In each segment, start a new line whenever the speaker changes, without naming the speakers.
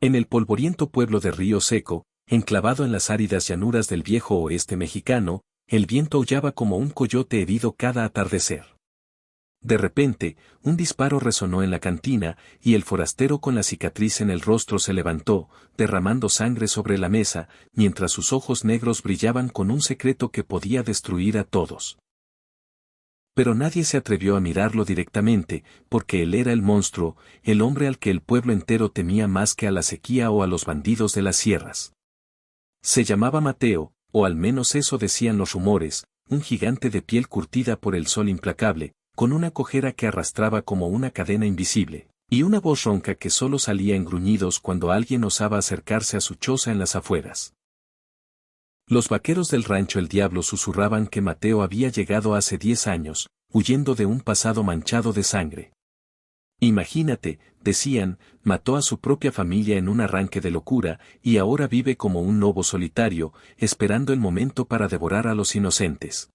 En el polvoriento pueblo de Río Seco, enclavado en las áridas llanuras del viejo oeste mexicano, el viento aullaba como un coyote herido cada atardecer. De repente, un disparo resonó en la cantina, y el forastero con la cicatriz en el rostro se levantó, derramando sangre sobre la mesa, mientras sus ojos negros brillaban con un secreto que podía destruir a todos. Pero nadie se atrevió a mirarlo directamente, porque él era el monstruo, el hombre al que el pueblo entero temía más que a la sequía o a los bandidos de las sierras. Se llamaba Mateo, o al menos eso decían los rumores, un gigante de piel curtida por el sol implacable, con una cojera que arrastraba como una cadena invisible, y una voz ronca que solo salía en gruñidos cuando alguien osaba acercarse a su choza en las afueras. Los vaqueros del rancho El Diablo susurraban que Mateo había llegado hace 10 años, huyendo de un pasado manchado de sangre. Imagínate, decían, mató a su propia familia en un arranque de locura, y ahora vive como un lobo solitario, esperando el momento para devorar a los inocentes.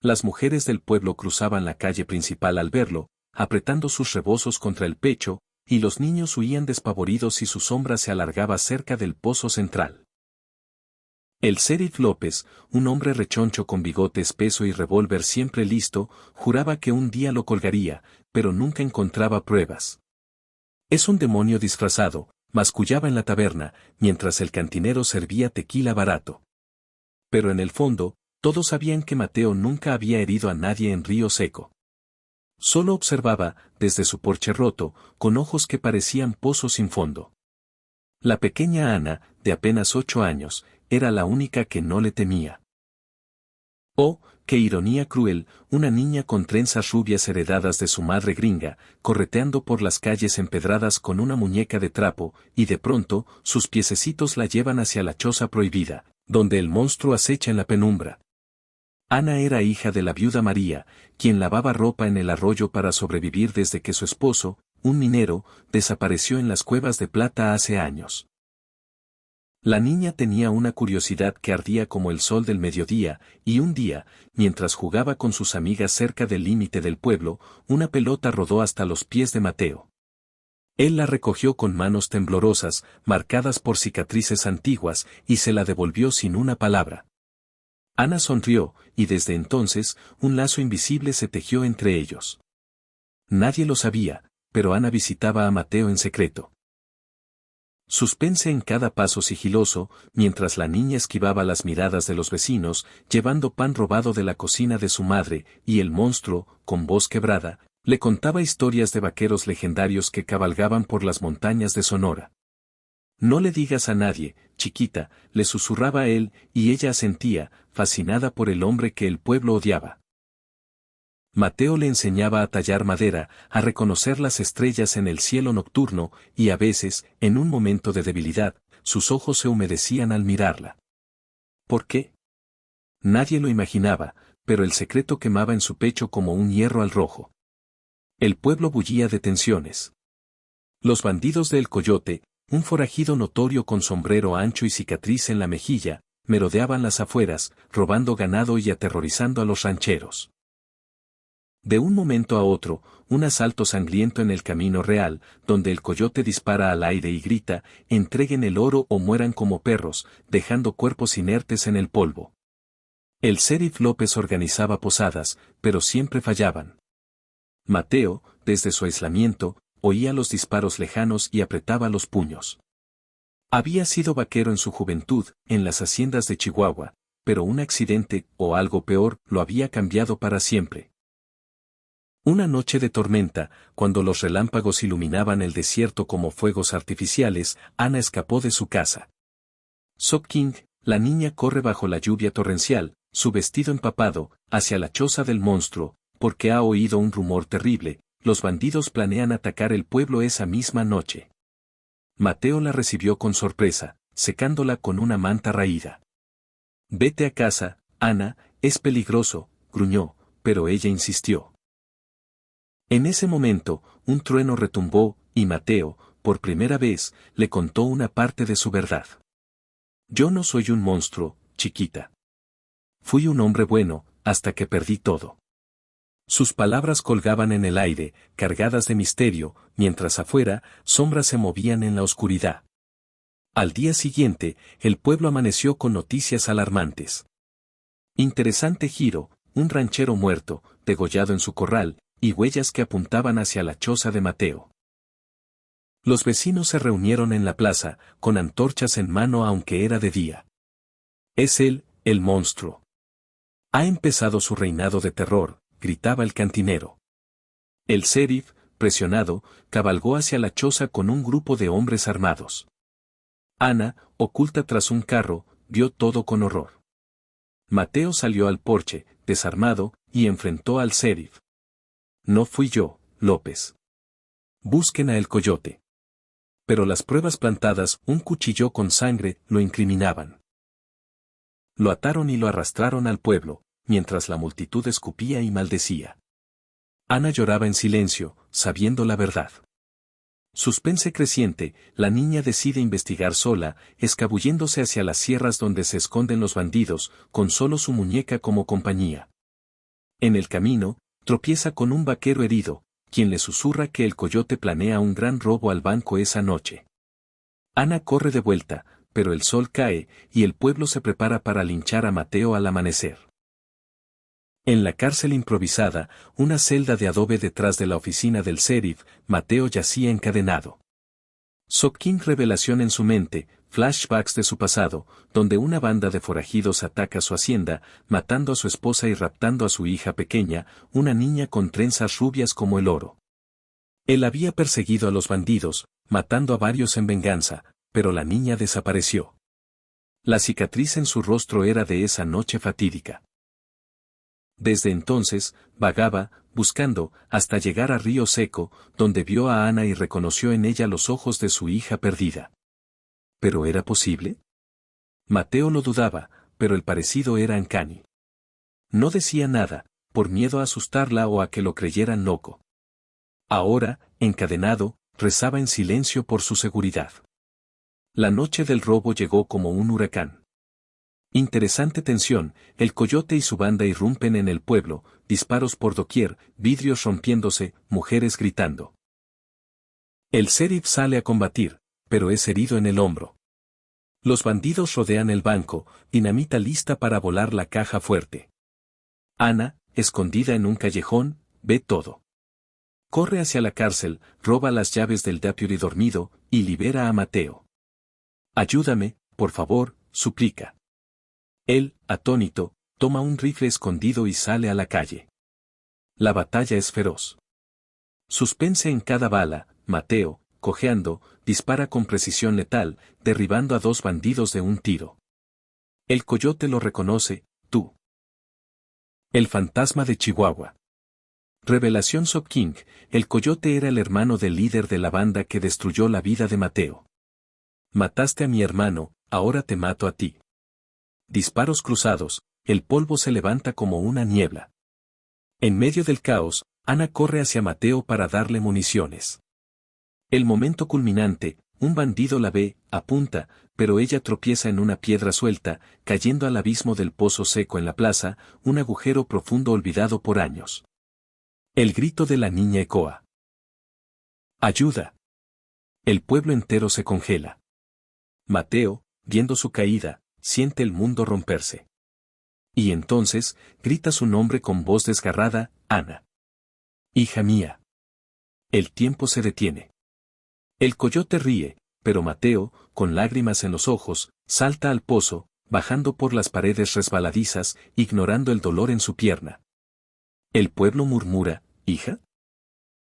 Las mujeres del pueblo cruzaban la calle principal al verlo, apretando sus rebozos contra el pecho, y los niños huían despavoridos y su sombra se alargaba cerca del pozo central. El sheriff López, un hombre rechoncho con bigote espeso y revólver siempre listo, juraba que un día lo colgaría, pero nunca encontraba pruebas. Es un demonio disfrazado, mascullaba en la taberna, mientras el cantinero servía tequila barato. Pero en el fondo, todos sabían que Mateo nunca había herido a nadie en Río Seco. Solo observaba, desde su porche roto, con ojos que parecían pozos sin fondo. La pequeña Ana, de apenas 8 años, era la única que no le temía. Oh, qué ironía cruel, una niña con trenzas rubias heredadas de su madre gringa, correteando por las calles empedradas con una muñeca de trapo, y de pronto, sus piececitos la llevan hacia la choza prohibida, donde el monstruo acecha en la penumbra. Ana era hija de la viuda María, quien lavaba ropa en el arroyo para sobrevivir desde que su esposo, un minero, desapareció en las cuevas de plata hace años. La niña tenía una curiosidad que ardía como el sol del mediodía, y un día, mientras jugaba con sus amigas cerca del límite del pueblo, una pelota rodó hasta los pies de Mateo. Él la recogió con manos temblorosas, marcadas por cicatrices antiguas, y se la devolvió sin una palabra. Ana sonrió, y desde entonces, un lazo invisible se tejió entre ellos. Nadie lo sabía, pero Ana visitaba a Mateo en secreto. Suspense en cada paso sigiloso, mientras la niña esquivaba las miradas de los vecinos, llevando pan robado de la cocina de su madre, y el monstruo, con voz quebrada, le contaba historias de vaqueros legendarios que cabalgaban por las montañas de Sonora. No le digas a nadie, chiquita, le susurraba él, y ella asentía, fascinada por el hombre que el pueblo odiaba. Mateo le enseñaba a tallar madera, a reconocer las estrellas en el cielo nocturno, y a veces, en un momento de debilidad, sus ojos se humedecían al mirarla. ¿Por qué? Nadie lo imaginaba, pero el secreto quemaba en su pecho como un hierro al rojo. El pueblo bullía de tensiones. Los bandidos del Coyote, un forajido notorio con sombrero ancho y cicatriz en la mejilla, merodeaban las afueras, robando ganado y aterrorizando a los rancheros. De un momento a otro, un asalto sangriento en el camino real, donde el coyote dispara al aire y grita, entreguen el oro o mueran como perros, dejando cuerpos inertes en el polvo. El sheriff López organizaba posadas, pero siempre fallaban. Mateo, desde su aislamiento, oía los disparos lejanos y apretaba los puños. Había sido vaquero en su juventud, en las haciendas de Chihuahua, pero un accidente, o algo peor, lo había cambiado para siempre. Una noche de tormenta, cuando los relámpagos iluminaban el desierto como fuegos artificiales, Ana escapó de su casa. Sock King, la niña corre bajo la lluvia torrencial, su vestido empapado, hacia la choza del monstruo, porque ha oído un rumor terrible, los bandidos planean atacar el pueblo esa misma noche. Mateo la recibió con sorpresa, secándola con una manta raída. Vete a casa, Ana, es peligroso, gruñó, pero ella insistió. En ese momento, un trueno retumbó, y Mateo, por primera vez, le contó una parte de su verdad. Yo no soy un monstruo, chiquita. Fui un hombre bueno, hasta que perdí todo. Sus palabras colgaban en el aire, cargadas de misterio, mientras afuera, sombras se movían en la oscuridad. Al día siguiente, el pueblo amaneció con noticias alarmantes. Interesante giro, un ranchero muerto, degollado en su corral, y huellas que apuntaban hacia la choza de Mateo. Los vecinos se reunieron en la plaza, con antorchas en mano aunque era de día. Es él, el monstruo. Ha empezado su reinado de terror, gritaba el cantinero. El sheriff, presionado, cabalgó hacia la choza con un grupo de hombres armados. Ana, oculta tras un carro, vio todo con horror. Mateo salió al porche, desarmado, y enfrentó al sheriff. No fui yo, López. Busquen a el coyote. Pero las pruebas plantadas, un cuchillo con sangre, lo incriminaban. Lo ataron y lo arrastraron al pueblo, mientras la multitud escupía y maldecía. Ana lloraba en silencio, sabiendo la verdad. Suspense creciente, la niña decide investigar sola, escabulléndose hacia las sierras donde se esconden los bandidos, con solo su muñeca como compañía. En el camino, tropieza con un vaquero herido, quien le susurra que el coyote planea un gran robo al banco esa noche. Ana corre de vuelta, pero el sol cae, y el pueblo se prepara para linchar a Mateo al amanecer. En la cárcel improvisada, una celda de adobe detrás de la oficina del sheriff, Mateo yacía encadenado. Shocking revelación en su mente, flashbacks de su pasado, donde una banda de forajidos ataca su hacienda, matando a su esposa y raptando a su hija pequeña, una niña con trenzas rubias como el oro. Él había perseguido a los bandidos, matando a varios en venganza, pero la niña desapareció. La cicatriz en su rostro era de esa noche fatídica. Desde entonces, vagaba, buscando, hasta llegar a Río Seco, donde vio a Ana y reconoció en ella los ojos de su hija perdida. ¿Pero era posible? Mateo lo dudaba, pero el parecido era uncanny. No decía nada, por miedo a asustarla o a que lo creyeran loco. Ahora, encadenado, rezaba en silencio por su seguridad. La noche del robo llegó como un huracán. Interesante tensión, el coyote y su banda irrumpen en el pueblo, disparos por doquier, vidrios rompiéndose, mujeres gritando. El sheriff sale a combatir, pero es herido en el hombro. Los bandidos rodean el banco, dinamita lista para volar la caja fuerte. Ana, escondida en un callejón, ve todo. Corre hacia la cárcel, roba las llaves del deputy dormido, y libera a Mateo. Ayúdame, por favor, suplica. Él, atónito, toma un rifle escondido y sale a la calle. La batalla es feroz. Suspense en cada bala, Mateo, cojeando, dispara con precisión letal, derribando a 2 bandidos de un tiro. El coyote lo reconoce, tú. El fantasma de Chihuahua. Revelación Shocking, el coyote era el hermano del líder de la banda que destruyó la vida de Mateo. Mataste a mi hermano, ahora te mato a ti. Disparos cruzados, el polvo se levanta como una niebla. En medio del caos, Ana corre hacia Mateo para darle municiones. El momento culminante, un bandido la ve, apunta, pero ella tropieza en una piedra suelta, cayendo al abismo del pozo seco en la plaza, un agujero profundo olvidado por años. El grito de la niña ecoa. ¡Ayuda! El pueblo entero se congela. Mateo, viendo su caída, siente el mundo romperse. Y entonces, grita su nombre con voz desgarrada, Ana. Hija mía. El tiempo se detiene. El coyote ríe, pero Mateo, con lágrimas en los ojos, salta al pozo, bajando por las paredes resbaladizas, ignorando el dolor en su pierna. El pueblo murmura, ¿hija?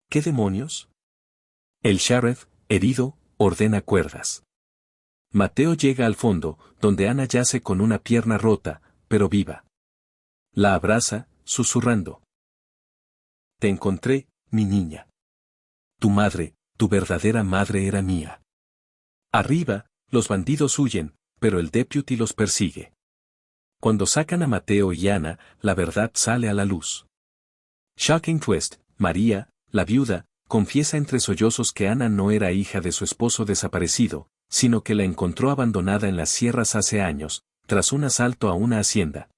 ¿Qué demonios? El sheriff, herido, ordena cuerdas. Mateo llega al fondo, donde Ana yace con una pierna rota, pero viva. La abraza, susurrando. Te encontré, mi niña. Tu madre, tu verdadera madre era mía. Arriba, los bandidos huyen, pero el deputy los persigue. Cuando sacan a Mateo y Ana, la verdad sale a la luz. Shocking twist, María, la viuda, confiesa entre sollozos que Ana no era hija de su esposo desaparecido, sino que la encontró abandonada en las sierras hace años, tras un asalto a una hacienda.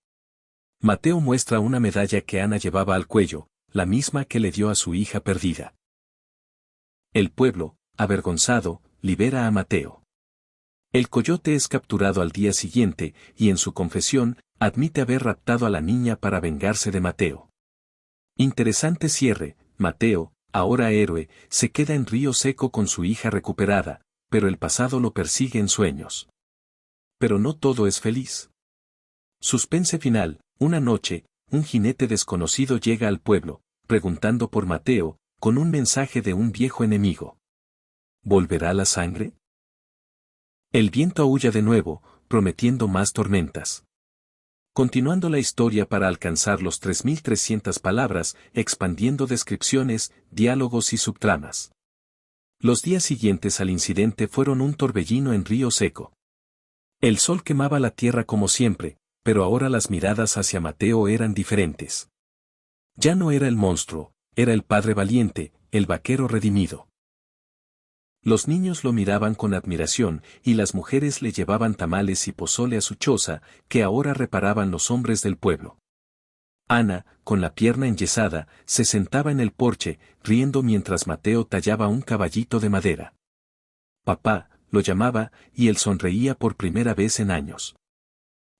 Mateo muestra una medalla que Ana llevaba al cuello, la misma que le dio a su hija perdida. El pueblo, avergonzado, libera a Mateo. El coyote es capturado al día siguiente, y en su confesión, admite haber raptado a la niña para vengarse de Mateo. Interesante cierre. Mateo, ahora héroe, se queda en Río Seco con su hija recuperada, pero el pasado lo persigue en sueños. Pero no todo es feliz. Suspense final. Una noche, un jinete desconocido llega al pueblo, preguntando por Mateo, con un mensaje de un viejo enemigo. ¿Volverá la sangre? El viento aúlla de nuevo, prometiendo más tormentas. Continuando la historia para alcanzar los 3.300 palabras, expandiendo descripciones, diálogos y subtramas. Los días siguientes al incidente fueron un torbellino en Río Seco. El sol quemaba la tierra como siempre, pero ahora las miradas hacia Mateo eran diferentes. Ya no era el monstruo, era el padre valiente, el vaquero redimido. Los niños lo miraban con admiración, y las mujeres le llevaban tamales y pozole a su choza, que ahora reparaban los hombres del pueblo. Ana, con la pierna enyesada, se sentaba en el porche, riendo mientras Mateo tallaba un caballito de madera. Papá, lo llamaba, y él sonreía por primera vez en años.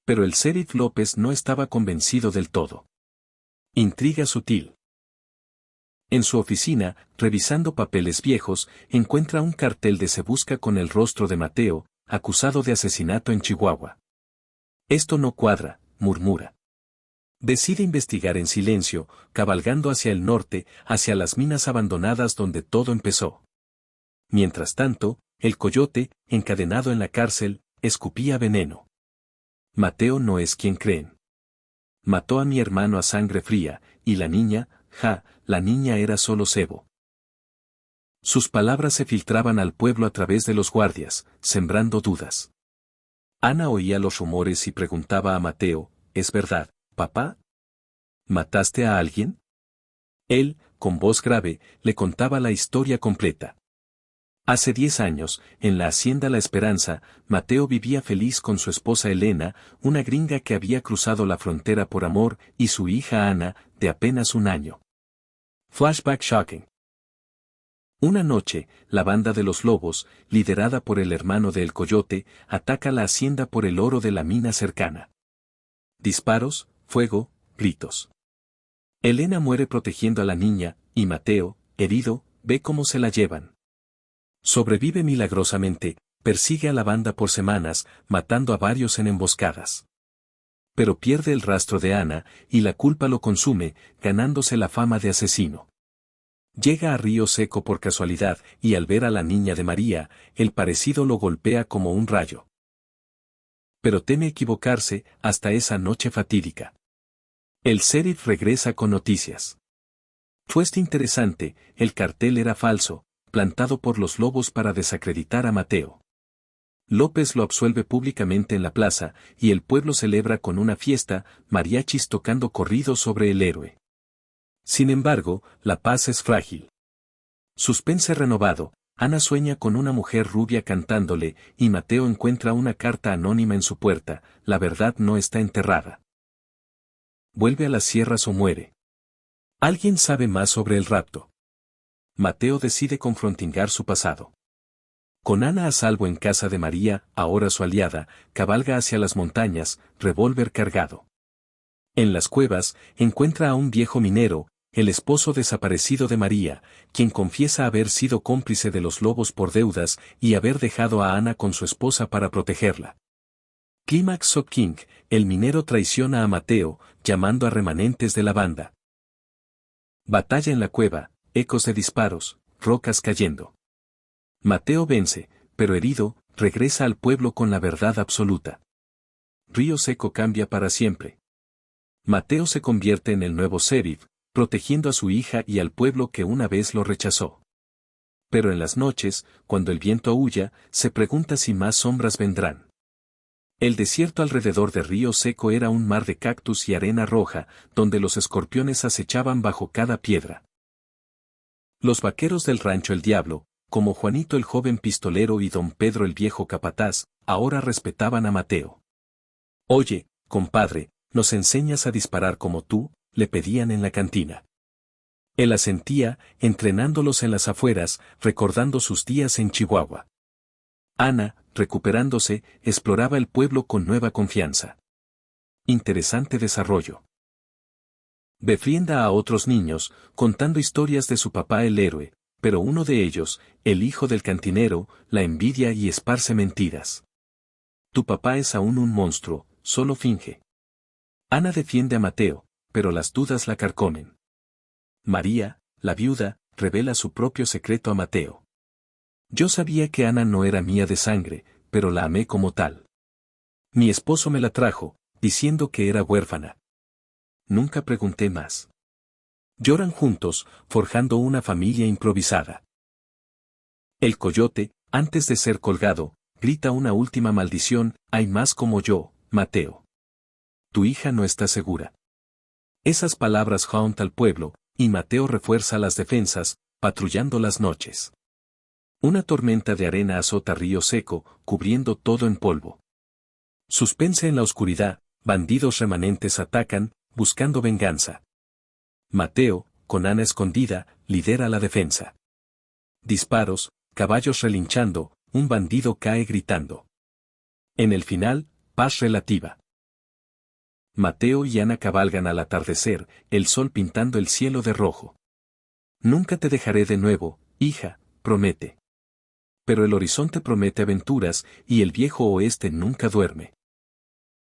Pero el sheriff López no estaba convencido del todo. Intriga sutil. En su oficina, revisando papeles viejos, encuentra un cartel de Se busca con el rostro de Mateo, acusado de asesinato en Chihuahua. Esto no cuadra, murmura. Decide investigar en silencio, cabalgando hacia el norte, hacia las minas abandonadas donde todo empezó. Mientras tanto, el coyote, encadenado en la cárcel, escupía veneno. Mateo no es quien creen. Mató a mi hermano a sangre fría, y la niña, la niña era solo cebo. Sus palabras se filtraban al pueblo a través de los guardias, sembrando dudas. Ana oía los rumores y preguntaba a Mateo, ¿es verdad, papá? ¿Mataste a alguien? Él, con voz grave, le contaba la historia completa. Hace 10 años, en la hacienda La Esperanza, Mateo vivía feliz con su esposa Elena, una gringa que había cruzado la frontera por amor, y su hija Ana, de apenas 1 año. Flashback shocking. Una noche, la banda de los lobos, liderada por el hermano de El Coyote, ataca la hacienda por el oro de la mina cercana. Disparos, fuego, gritos. Elena muere protegiendo a la niña, y Mateo, herido, ve cómo se la llevan. Sobrevive milagrosamente, persigue a la banda por semanas, matando a varios en emboscadas. Pero pierde el rastro de Ana, y la culpa lo consume, ganándose la fama de asesino. Llega a Río Seco por casualidad, y al ver a la niña de María, el parecido lo golpea como un rayo. Pero teme equivocarse, hasta esa noche fatídica. El sheriff regresa con noticias. Twist interesante, el cartel era falso, plantado por los lobos para desacreditar a Mateo. López lo absuelve públicamente en la plaza, y el pueblo celebra con una fiesta, mariachis tocando corridos sobre el héroe. Sin embargo, la paz es frágil. Suspense renovado, Ana sueña con una mujer rubia cantándole, y Mateo encuentra una carta anónima en su puerta, la verdad no está enterrada. Vuelve a las sierras o muere. ¿Alguien sabe más sobre el rapto? Mateo decide confrontar su pasado. Con Ana a salvo en casa de María, ahora su aliada, cabalga hacia las montañas, revólver cargado. En las cuevas, encuentra a un viejo minero, el esposo desaparecido de María, quien confiesa haber sido cómplice de los lobos por deudas y haber dejado a Ana con su esposa para protegerla. Clímax King, el minero traiciona a Mateo, llamando a remanentes de la banda. Batalla en la cueva, ecos de disparos, rocas cayendo. Mateo vence, pero herido, regresa al pueblo con la verdad absoluta. Río Seco cambia para siempre. Mateo se convierte en el nuevo sheriff, protegiendo a su hija y al pueblo que una vez lo rechazó. Pero en las noches, cuando el viento aúlla, se pregunta si más sombras vendrán. El desierto alrededor de Río Seco era un mar de cactus y arena roja, donde los escorpiones acechaban bajo cada piedra. Los vaqueros del rancho El Diablo, como Juanito el joven pistolero y don Pedro el viejo capataz, ahora respetaban a Mateo. Oye, compadre, ¿nos enseñas a disparar como tú?, le pedían en la cantina. Él asentía, entrenándolos en las afueras, recordando sus días en Chihuahua. Ana, recuperándose, exploraba el pueblo con nueva confianza. Interesante desarrollo. Defienda a otros niños, contando historias de su papá el héroe, pero uno de ellos, el hijo del cantinero, la envidia y esparce mentiras. Tu papá es aún un monstruo, solo finge. Ana defiende a Mateo, pero las dudas la carcomen. María, la viuda, revela su propio secreto a Mateo. Yo sabía que Ana no era mía de sangre, pero la amé como tal. Mi esposo me la trajo, diciendo que era huérfana. Nunca pregunté más. Lloran juntos, forjando una familia improvisada. El coyote, antes de ser colgado, grita una última maldición: hay más como yo, Mateo. Tu hija no está segura. Esas palabras jauntan al pueblo, y Mateo refuerza las defensas, patrullando las noches. Una tormenta de arena azota Río Seco, cubriendo todo en polvo. Suspense en la oscuridad, bandidos remanentes atacan, buscando venganza. Mateo, con Ana escondida, lidera la defensa. Disparos, caballos relinchando, un bandido cae gritando. En el final, paz relativa. Mateo y Ana cabalgan al atardecer, el sol pintando el cielo de rojo. Nunca te dejaré de nuevo, hija, promete. Pero el horizonte promete aventuras, y el viejo oeste nunca duerme.